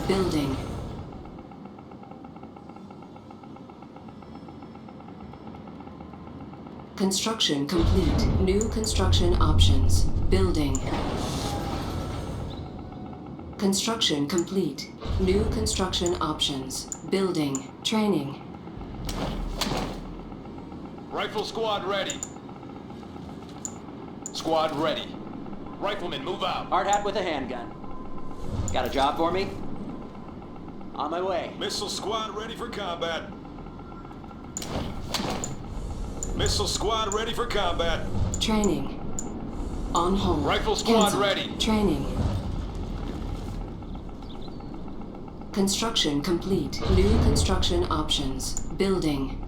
Building. Construction complete. New construction options. Building. Construction complete. New construction options. Building. Training. Rifle squad ready. Squad ready. Riflemen, move out. Hard hat with a handgun. Got a job for me? On my way. Missile squad ready for combat. Missile squad ready for combat. Training. On hold. Rifle squad Cancelled. ready. Training. Construction complete. New construction options. Building.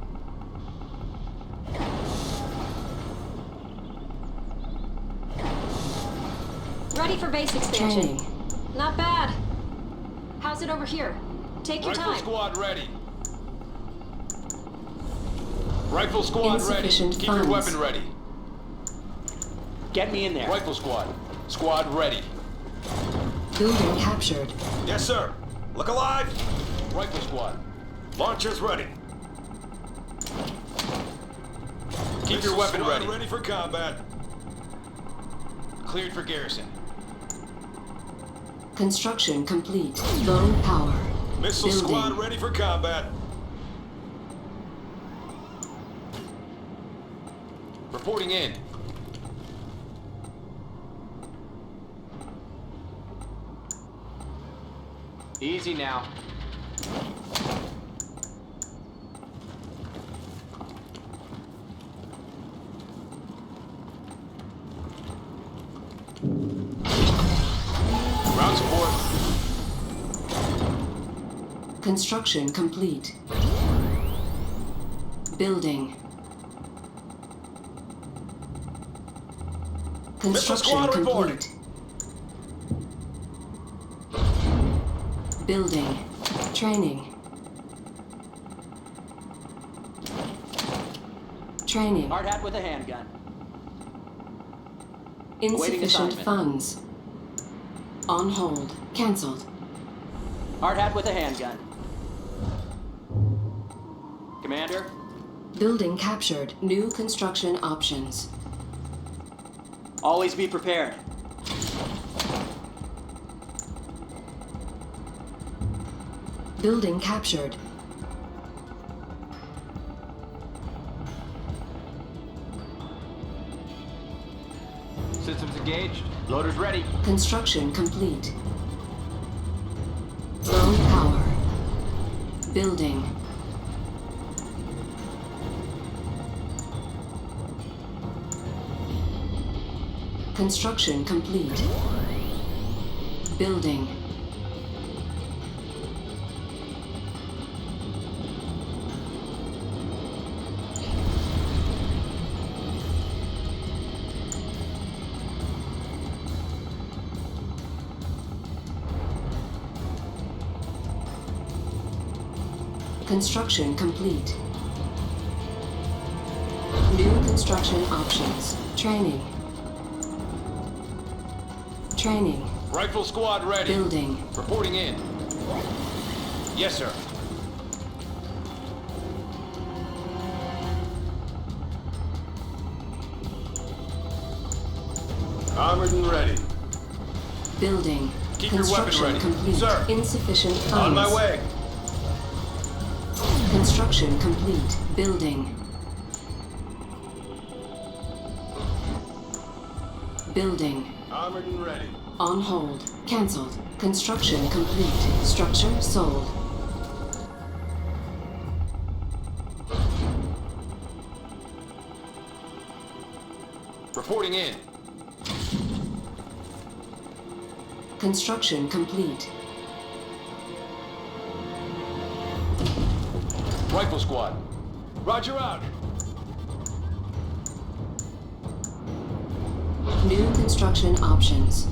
Ready for base expansion. Training. Not bad. How's it over here? Take your Rifle time. squad ready. Rifle squad ready. Insufficient Keep funds. your weapon ready. Get me in there. Rifle squad. Squad ready. Building captured. Yes, sir. Look alive. Rifle squad. Launchers ready. Keep your weapon ready. Ready for combat. Cleared for garrison. Construction complete. Low power. Missile Building. squad ready for combat. Reporting in. Easy now. Ground support. Construction complete. Building. Construction squad reporting. complete. Building. Training. Training. Hard hat with a handgun. Insufficient assignment. funds. On hold. Cancelled. Hard hat with a handgun. Commander? Building captured. New construction options. Always be prepared. Building captured. Systems engaged. Loaders ready. Construction complete. Low power. Building. Construction complete. Building. Construction complete. New construction options. Training. Training. Rifle squad ready. Building. Reporting in. Yes, sir. Armored and ready. Building. Keep your weapon Construction ready. complete. Sir. Insufficient funds. On my way. Construction complete. Building. Building. Armored and ready. On hold. Cancelled. Construction complete. Structure sold. Reporting in. Construction complete. Rifle squad. Roger out. New construction options.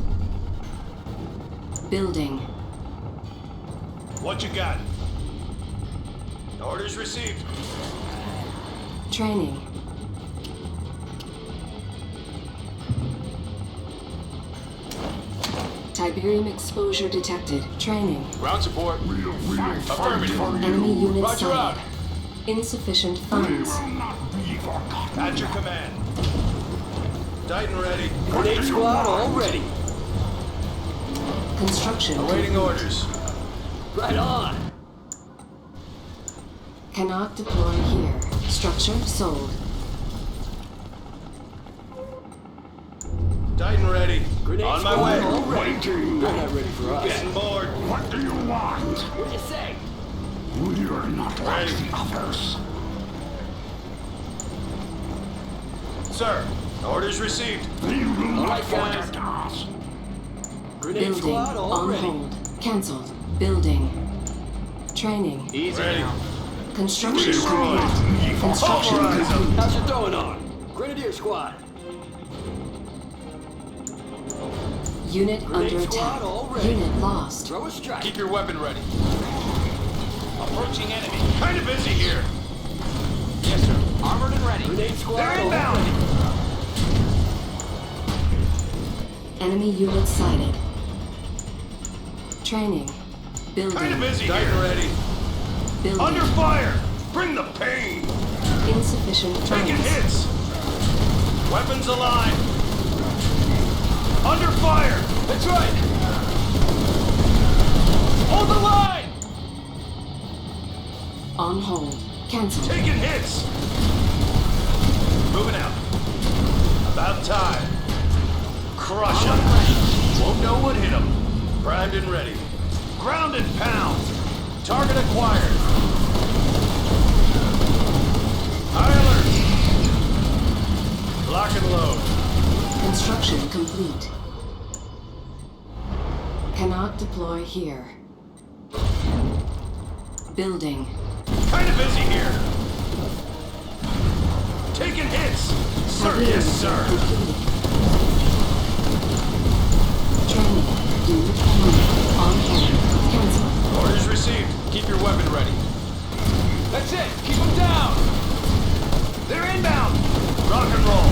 Building. What you got? Orders received. Training. Tiberium exposure detected. Training. Ground support. Affirmative. Enemy unit Roger out. sighted. Insufficient funds. At your command. Titan ready. Grenade squad all ready. Construction Awaiting complete. orders. Right on. Cannot deploy here. Structure sold. Titan ready. Grenade On my squad way. all ready. They're not ready for us. Getting bored. What do you want? What do you say? We're not like Ready. the others. Sir, orders received. You will not right, guys. forget us. Grenade Building squad all on ready. hold. Cancelled. Building. Training. Easy Ready. now. Construction Destroyed. complete. Construction Pulverize them. complete. How's your throwing on? Grenadier squad. Unit Grenade under squad attack. all ready. Unit lost. Throw a strike. Keep your weapon ready. Approaching enemy. Kind of busy here. Yes, sir. Armored and ready. Grenade squad They're all inbound. ready. Enemy unit sighted. Training. Building. Kind of busy Titan here. Ready. Building. Under fire. Bring the pain. Insufficient Taking funds. hits. Weapons aligned. Under fire. That's right. Hold the line. On hold. Cancelled. Taking hits. Moving out. About time. Crush him. Won't know what hit him. Primed and ready. Ground and pound. Target acquired. High alert. Lock and load. Construction complete. Cannot deploy here. Building. Kind of busy here. Taking hits. Sir, Tiberium yes, sir. completed. Training. Unit on hold. Cancel. Orders received. Keep your weapon ready. That's it. Keep them down. They're inbound. Rock and roll.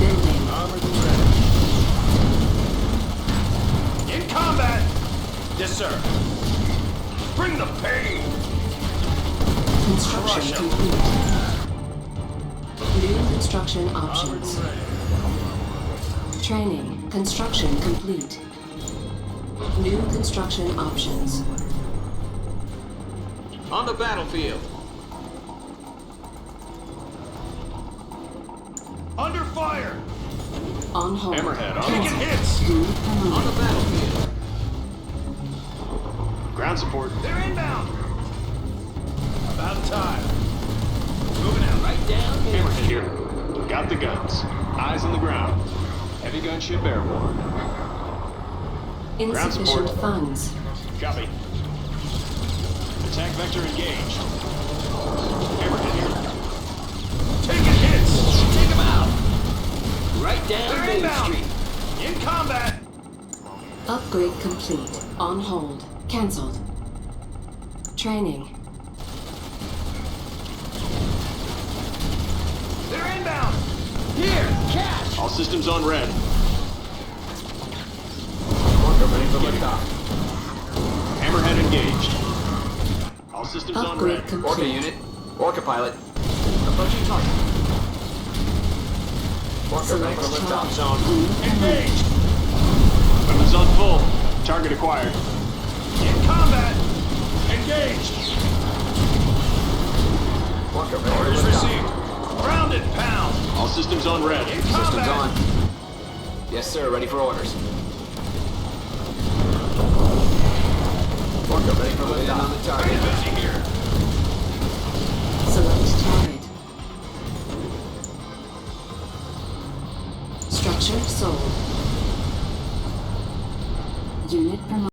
Building. Armored and ready. In combat. Yes, sir. Bring the pain. Construction Crush 'em. complete. New construction Armored options. and ready. Training. Construction complete. New construction options. On the battlefield. Under fire. On hold. Hammerhead on. Taking Cancel. hits. Unit On promoted. the battlefield. Ground support. They're inbound. About time. Moving out. Right down. Hammerhead here. Got the guns. Eyes on the ground. Heavy gunship airborne. Insufficient support. funds. Copy. Attack vector engaged. Hammerhead here. Taking hits. Take them out. Right down They're Main inbound. Street. In combat. Upgrade complete. On hold. Cancelled. Training. They're inbound. Here, cash. All systems on red. Hammerhead engaged. All systems on Upgrade red. complete. Orca pilot. Approaching target. Select target. Zone. Engaged. Weapons on full. Target acquired. In combat. Engaged. Orders received. Ground and pound. All systems on red. In combat. Yes, sir. Ready for orders. Kind of busy